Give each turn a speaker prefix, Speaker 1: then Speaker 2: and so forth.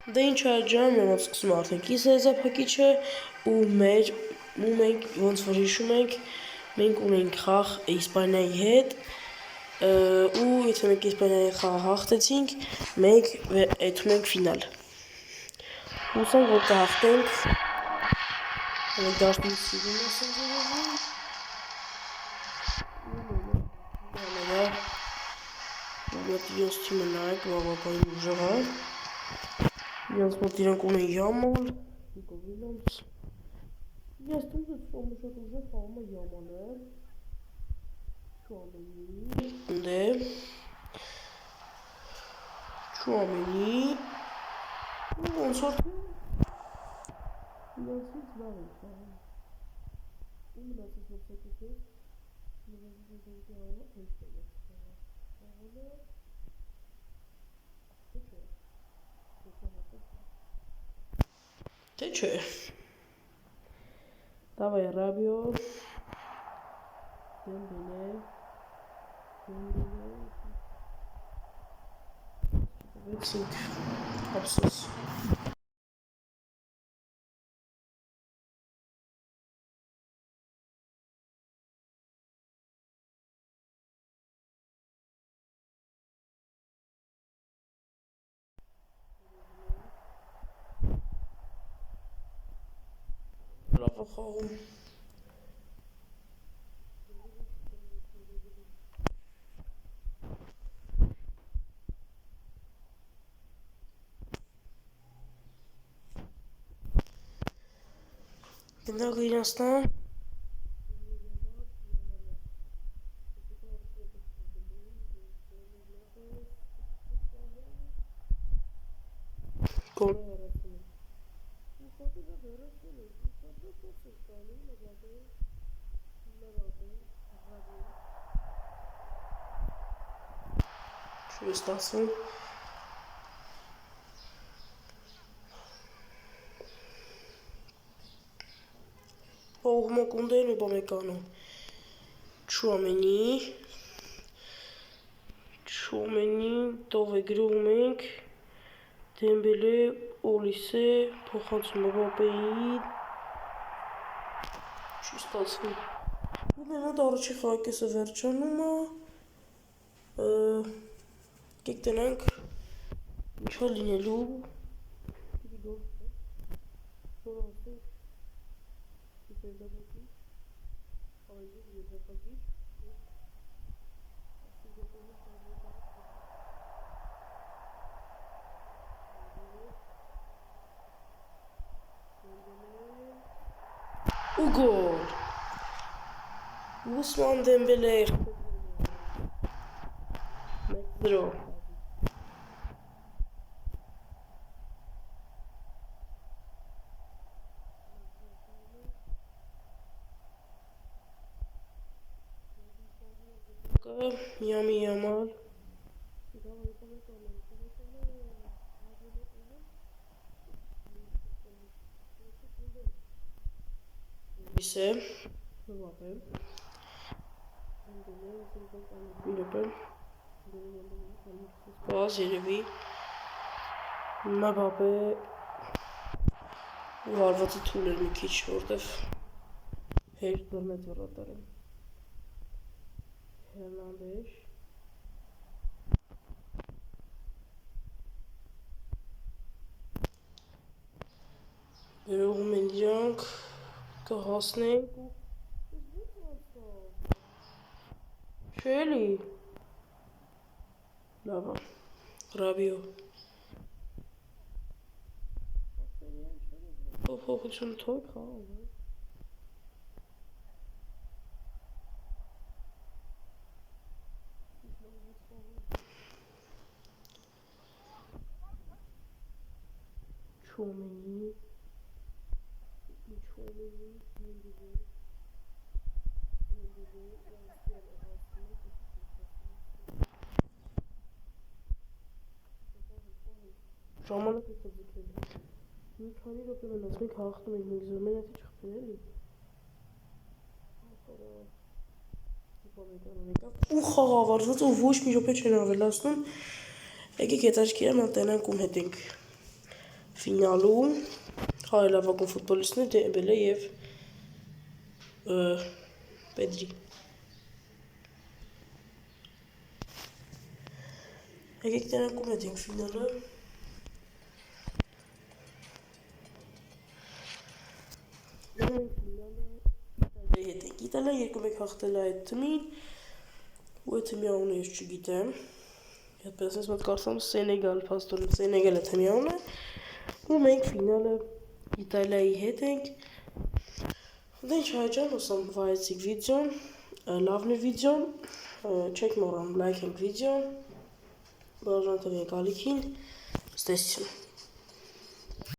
Speaker 1: Դե ինչ աջան, ոնց սկսում արդեն կիսեզափակիչը ու մենք ոնց որ հիշում ենք, մենք ունենք խաղ Իսպանիայի հետ ու եթե մենք Իսպանիայի խաղը հաղթեցինք, մենք եթում ենք ֆինալ։ Հուսանք, որ կհաղթենք, մենք դաշտին սիրում ասենք երևում։ Մոտ իրենց թիմը նայեք, բավականին ուժեղ է։ Իրենց մոտ իրենք ունեն Յամալ, Նիկո Վիլյամս։ Ես թույլ եմ շատ ուժեղ խաղում է Յամալը։ Չուամենի։ Ոնց որ իրենցից լավ են խաղում։ Ու մնացած մրցակիցներ Թե չէ։ Давай, Ռաբիո, Դեմբելե, վեցինք, ապսոս։ Լավ է խաղում։ Գնալու Իրաստան։ Գոլ։ Չի ստացվում։ Պողմը կունդեն ու բամեկանում։ Չուամենի, տով է գրում ենք, Դեմբելե, Օլիսե, փոխանցում է Մբապեին, չի ստացվում։ Մենատ առաջի խաղակեսը վերջանում է, կեք տնանք, ինչա լինելու, ու գոլ, Ուսման Դեմբելե, 1-0 Յամալ Իսե Մբապե Պաս երևի Մբապե ու արվածը թույլ էր մի քիչ, որտև հեշտ բռնեց վռատարը Հերնանդեզ Գրողում են իրանք կհասնենք ու չէ էլի լավ է Ռաբիո փոփոխություն թող խաղում Չուամենի ժամանակը կձգել մի քանի րոպե մնաց մենք հաղթում ենք 1-0 մենացի չխփեն էլի ու խաղ ավարտվեց ու ոչ մի րոպե չեն ավելացնում եկեք հետաքրքիր է մտենանք ում հետ ենք ֆինալում հայլավագուն ֆուտբոլիստներ Դեմբելե եւ Պետրի։ Եկեք դրանք ունեցինք ֆինալը։ Իտալիան 2-1 հաղթել է այդ թիմին, ու այդ թիմի անունը ես չգիտեմ։ Այդպես ես մոտ կարծում Սենեգալ, փաստորեն Սենեգալը թիմի անունը, ու մենք ֆինալը Իտալիայի հետ ենք։ Դե ինչ հայջան, ուսամ վայեցիք վիդեոն, լավն է վիդեոն, չեք մոռանում լայքենք վիդեոն, բաժանեք ալիքին, ստեսություն։